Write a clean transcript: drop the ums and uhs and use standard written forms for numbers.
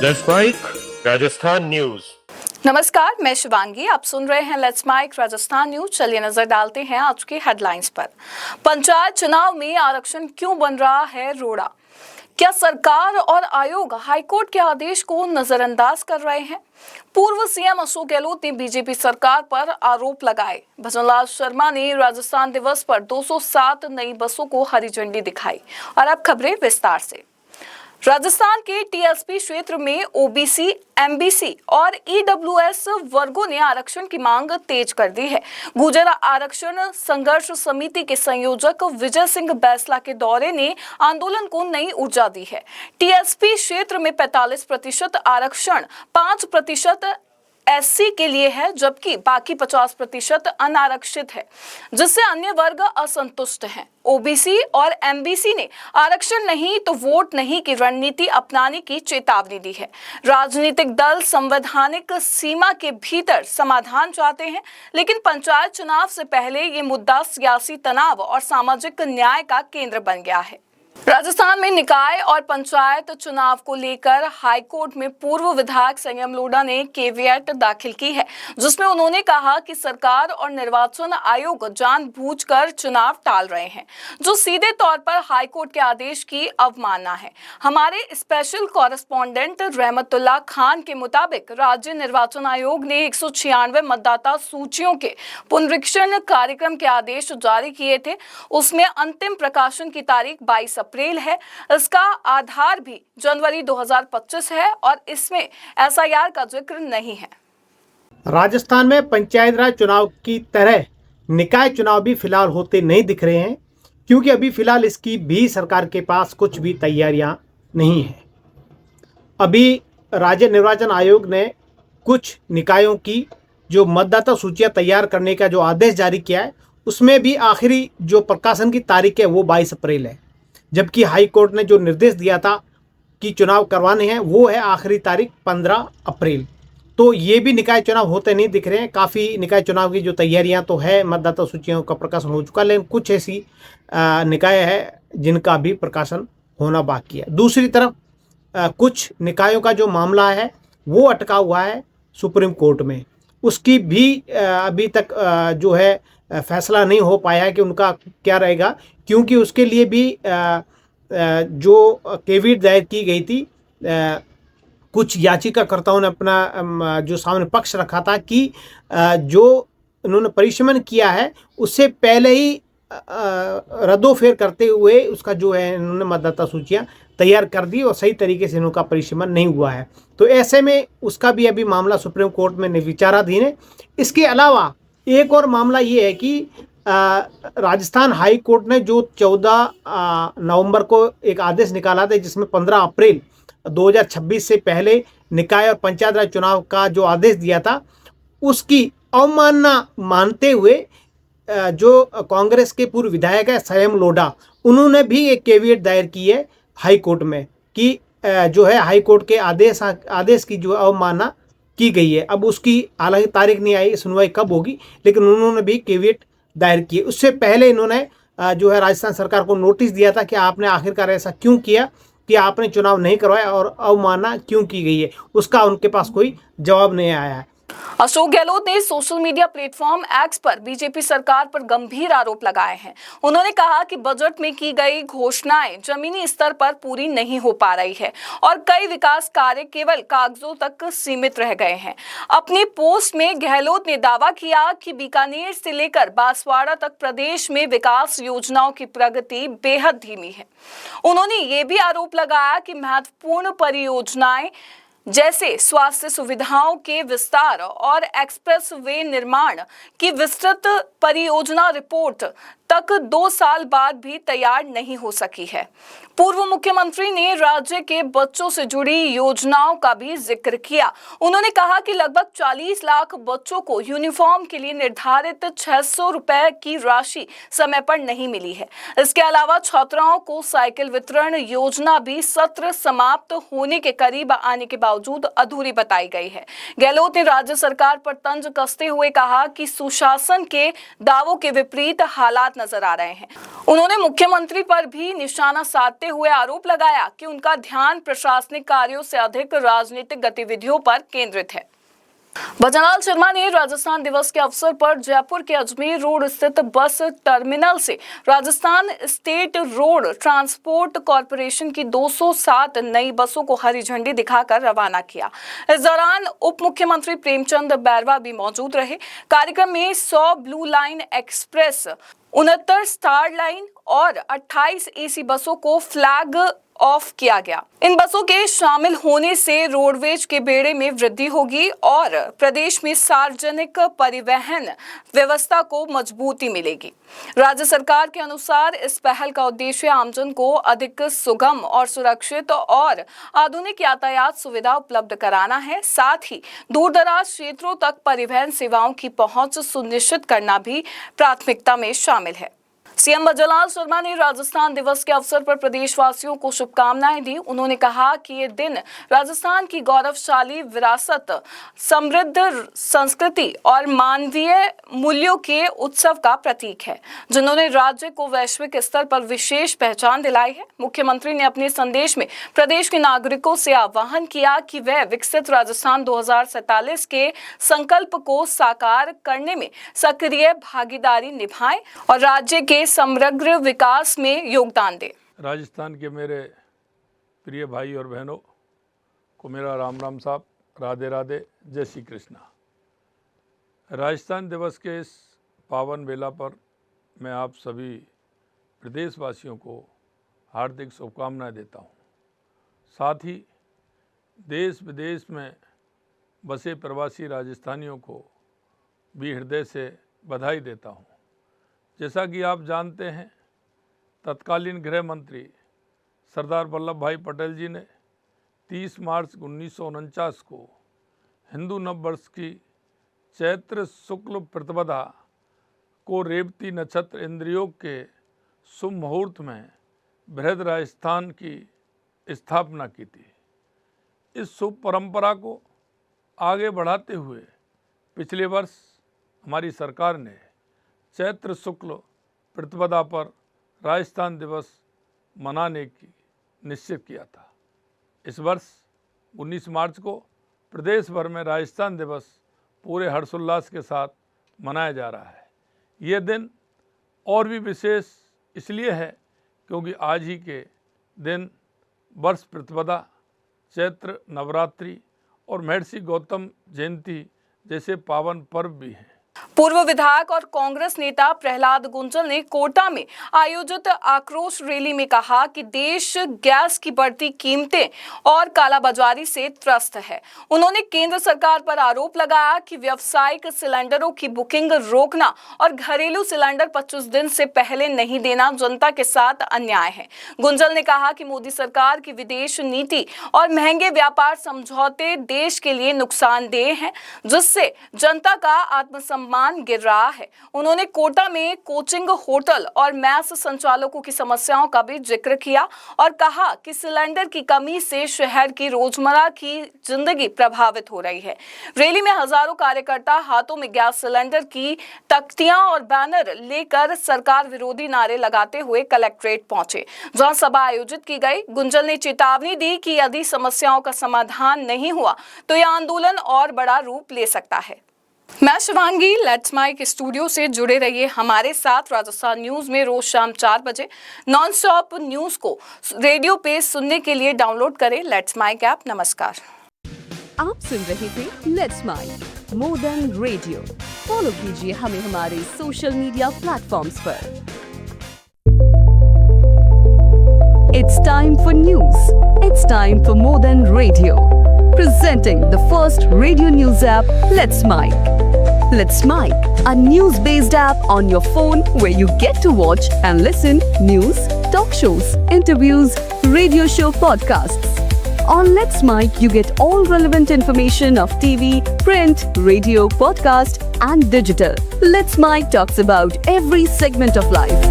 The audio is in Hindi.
Let's mic Rajasthan news. नमस्कार, मैं शिवांगी। आप सुन रहे हैं लेट्स माइक राजस्थान न्यूज। चलिए नजर डालते हैं आज की हेडलाइंस पर। पंचायत चुनाव में आरक्षण क्यों बन रहा है रोड़ा? क्या सरकार और आयोग हाईकोर्ट के आदेश को नजरअंदाज कर रहे हैं? पूर्व सीएम अशोक गहलोत ने बीजेपी सरकार पर आरोप लगाए। भजनलाल शर्मा ने राजस्थान दिवस पर 207 नई बसों को हरी झंडी दिखाई। और अब खबरें विस्तार से। राजस्थान के टीएसपी क्षेत्र में ओबीसी, एमबीसी और ईडब्ल्यूएस वर्गों ने आरक्षण की मांग तेज कर दी है। गुर्जर आरक्षण संघर्ष समिति के संयोजक विजय सिंह बैसला के दौरे ने आंदोलन को नई ऊर्जा दी है। टीएसपी क्षेत्र में 45% आरक्षण, 5% एससी के लिए है, जबकि बाकी 50% अनारक्षित है, जिससे अन्य वर्ग असंतुष्ट हैं। ओबीसी और एमबीसी ने आरक्षण नहीं तो वोट नहीं की रणनीति अपनाने की चेतावनी दी है। राजनीतिक दल संवैधानिक सीमा के भीतर समाधान चाहते हैं, लेकिन पंचायत चुनाव से पहले ये मुद्दा सियासी तनाव और सामाजिक न्याय का केंद्र बन गया है। राजस्थान में निकाय और पंचायत चुनाव को लेकर हाईकोर्ट में पूर्व विधायक संयम लोढ़ा ने केवियट दाखिल की है, जिसमें उन्होंने कहा कि सरकार और निर्वाचन आयोग जानबूझकर चुनाव टाल रहे हैं, जो सीधे तौर पर हाईकोर्ट के आदेश की अवमानना है। हमारे स्पेशल कॉरेस्पॉन्डेंट रहमतुल्लाह खान के मुताबिक राज्य निर्वाचन आयोग ने 196 मतदाता सूचियों के पुनरीक्षण कार्यक्रम के आदेश जारी किए थे। उसमें अंतिम प्रकाशन की तारीख 22 अप्रैल है। इसका आधार भी जनवरी 2025 है और इसमें एसआईआर का जिक्र नहीं है। राजस्थान में पंचायत राज चुनाव की तरह निकाय चुनाव भी फिलहाल होते नहीं दिख रहे हैं, क्योंकि अभी फिलहाल इसकी भी सरकार के पास कुछ भी तैयारियां नहीं है। अभी राज्य निर्वाचन आयोग ने कुछ निकायों की जो मतदाता सूचियां तैयार करने का जो आदेश जारी किया है, उसमें भी आखिरी जो प्रकाशन की तारीख है वो 22 अप्रैल है, जबकि हाई कोर्ट ने जो निर्देश दिया था कि चुनाव करवाने हैं वो है आखिरी तारीख 15 अप्रैल। तो ये भी निकाय चुनाव होते नहीं दिख रहे हैं। काफ़ी निकाय चुनाव की जो तैयारियां तो है, मतदाता सूचियों का प्रकाशन हो चुका, लेकिन कुछ ऐसी निकाय है जिनका भी प्रकाशन होना बाकी है। दूसरी तरफ कुछ निकायों का जो मामला है वो अटका हुआ है सुप्रीम कोर्ट में। उसकी भी अभी तक जो है फैसला नहीं हो पाया है कि उनका क्या रहेगा, क्योंकि उसके लिए भी जो केवियट दायर की गई थी, कुछ याचिकाकर्ताओं ने अपना जो सामने पक्ष रखा था कि जो उन्होंने परिशमन किया है उससे पहले ही रद्दोफेर करते हुए उसका जो है इन्होंने मतदाता सूचियां तैयार कर दी और सही तरीके से इनका परिशमन नहीं हुआ है। तो ऐसे में उसका भी अभी मामला सुप्रीम कोर्ट में विचाराधीन है। इसके अलावा एक और मामला ये है कि राजस्थान हाई कोर्ट ने जो 14 नवंबर को एक आदेश निकाला था, जिसमें 15 अप्रैल 2026 से पहले निकाय और पंचायत राज चुनाव का जो आदेश दिया था, उसकी अवमानना मानते हुए जो कांग्रेस के पूर्व विधायक है संयम लोढ़ा, उन्होंने भी एक केवियट दायर की है हाई कोर्ट में कि जो है हाई कोर्ट के आदेश की जो अवमानना की गई है। अब उसकी हालांकि तारीख नहीं आई, सुनवाई कब होगी, लेकिन उन्होंने भी केवियट दायर किए। उससे पहले इन्होंने जो है राजस्थान सरकार को नोटिस दिया था कि आपने आखिरकार ऐसा क्यों किया कि आपने चुनाव नहीं करवाया और अवमानना क्यों की गई है, उसका उनके पास कोई जवाब नहीं आया है। अशोक गहलोत ने सोशल मीडिया प्लेटफॉर्म एक्स पर बीजेपी सरकार पर गंभीर आरोप लगाए हैं। उन्होंने कहा कि बजट में की गई घोषणाएं जमीनी स्तर पर पूरी नहीं हो पा रही है और कई विकास कार्य केवल कागजों तक सीमित रह गए हैं। अपनी पोस्ट में गहलोत ने दावा किया कि बीकानेर से लेकर बांसवाड़ा तक प्रदेश में विकास योजनाओं की प्रगति बेहद धीमी है। उन्होंने ये भी आरोप लगाया कि महत्वपूर्ण परियोजनाएं जैसे स्वास्थ्य सुविधाओं के विस्तार और एक्सप्रेस वे निर्माण की विस्तृत परियोजना रिपोर्ट तक 2 साल बाद भी तैयार नहीं हो सकी है। पूर्व मुख्यमंत्री ने राज्य के बच्चों से जुड़ी योजनाओं का भी जिक्र किया। उन्होंने कहा कि लगभग 40 लाख बच्चों को यूनिफॉर्म के लिए निर्धारित 600 रुपए की राशि समय पर नहीं मिली है। इसके अलावा छात्राओं को साइकिल वितरण योजना भी सत्र समाप्त होने के करीब आने के बावजूद अधूरी बताई गई है। गहलोत ने राज्य सरकार पर तंज कसते हुए कहा कि सुशासन के दावों के विपरीत हालात नजर आ रहे हैं। उन्होंने मुख्यमंत्री पर भी निशाना साधते हुए आरोप लगाया कि उनका ध्यान प्रशासनिक कार्यों से अधिक राजनीतिक गतिविधियों पर केंद्रित है। भजनलाल शर्मा ने राजस्थान दिवस के अवसर पर जयपुर के अजमेर रोड स्थित बस टर्मिनल से Rajasthan state road transport corporation की 207 नई बसों को हरी झंडी दिखाकर रवाना किया। इस दौरान उप मुख्यमंत्री प्रेमचंद बैरवा भी मौजूद रहे। कार्यक्रम में 100 blue line express, 69 star line और 28 एसी बसों को फ्लैग ऑफ किया गया। इन बसों के शामिल होने से रोडवेज के बेड़े में वृद्धि होगी और प्रदेश में सार्वजनिक परिवहन व्यवस्था को मजबूती मिलेगी। राज्य सरकार के अनुसार इस पहल का उद्देश्य आमजन को अधिक सुगम और सुरक्षित और आधुनिक यातायात सुविधा उपलब्ध कराना है। साथ ही दूरदराज क्षेत्रों तक परिवहन सेवाओं की पहुंच सुनिश्चित करना भी प्राथमिकता में शामिल है। सीएम भजनलाल शर्मा ने राजस्थान दिवस के अवसर पर प्रदेशवासियों को शुभकामनाएं दी। उन्होंने कहा कि ये दिन राजस्थान की गौरवशाली विरासत, समृद्ध संस्कृति और मानवीय मूल्यों के उत्सव का प्रतीक है, जिन्होंने राज्य को वैश्विक स्तर पर विशेष पहचान दिलाई है। मुख्यमंत्री ने अपने संदेश में प्रदेश के नागरिकों से आह्वान किया कि वह विकसित राजस्थान 2047 के संकल्प को साकार करने में सक्रिय भागीदारी निभाएं और राज्य के समग्र विकास में योगदान दे। राजस्थान के मेरे प्रिय भाई और बहनों को मेरा राम राम साहब, राधे राधे, जय श्री कृष्णा। राजस्थान दिवस के इस पावन बेला पर मैं आप सभी प्रदेशवासियों को हार्दिक शुभकामनाएं देता हूं। साथ ही देश विदेश में बसे प्रवासी राजस्थानियों को भी हृदय से बधाई देता हूं। जैसा कि आप जानते हैं, तत्कालीन गृह मंत्री सरदार वल्लभ भाई पटेल जी ने 30 मार्च 1949 को हिंदू नववर्ष की चैत्र शुक्ल प्रतिपदा को रेवती नक्षत्र इंद्रयोग के शुभ मुहूर्त में बृहद राजस्थान की स्थापना की थी। इस शुभ परंपरा को आगे बढ़ाते हुए पिछले वर्ष हमारी सरकार ने चैत्र शुक्ल प्रतिपदा पर राजस्थान दिवस मनाने की निश्चित किया था। इस वर्ष 19 मार्च को प्रदेश भर में राजस्थान दिवस पूरे हर्षोल्लास के साथ मनाया जा रहा है। ये दिन और भी विशेष इसलिए है क्योंकि आज ही के दिन वर्ष प्रतिपदा, चैत्र नवरात्रि और महर्षि गौतम जयंती जैसे पावन पर्व भी हैं। पूर्व विधायक और कांग्रेस नेता प्रहलाद गुंजल ने कोटा में आयोजित आक्रोश रैली में कहा कि देश गैस की बढ़ती कीमतें और कालाबाजारी से त्रस्त है। उन्होंने केंद्र सरकार पर आरोप लगाया कि व्यावसायिक सिलेंडरों की बुकिंग रोकना और घरेलू सिलेंडर 25 दिन से पहले नहीं देना जनता के साथ अन्याय है। गुंजल ने कहा कि मोदी सरकार की विदेश नीति और महंगे व्यापार समझौते देश के लिए नुकसानदेह हैं, जिससे जनता का आत्मसम्मान गिर रहा है। उन्होंने कोटा में कोचिंग, होटल और मैस संचालकों की समस्याओं का भी जिक्र किया और कहा कि सिलेंडर की कमी से शहर की रोजमर्रा की जिंदगी प्रभावित हो रही है। रैली में हजारों कार्यकर्ता हाथों में गैस सिलेंडर की तख्तियां और बैनर लेकर सरकार विरोधी नारे लगाते हुए कलेक्ट्रेट पहुंचे, जहां सभा आयोजित की गई। गुंजल ने चेतावनी दी कि यदि समस्याओं का समाधान नहीं हुआ तो यह आंदोलन और बड़ा रूप ले सकता है। मैं शिवांगी, लेट्स माइक स्टूडियो से जुड़े रहिए हमारे साथ। राजस्थान न्यूज में रोज शाम 4 बजे नॉन स्टॉप न्यूज को रेडियो पे सुनने के लिए डाउनलोड करें लेट्स माइक ऐप। नमस्कार। आप सुन रहे थे let's mic more than radio. Follow कीजिए हमें हमारे सोशल मीडिया प्लेटफॉर्म्स पर। It's time for news. It's time for more than radio. Presenting the first radio news app, Let's Mic. Let's Mic, a news-based app on your phone where you get to watch and listen news, talk shows, interviews, radio show podcasts. On Let's Mic, you get all relevant information of TV, print, radio, podcast, and digital. Let's Mic talks about every segment of life.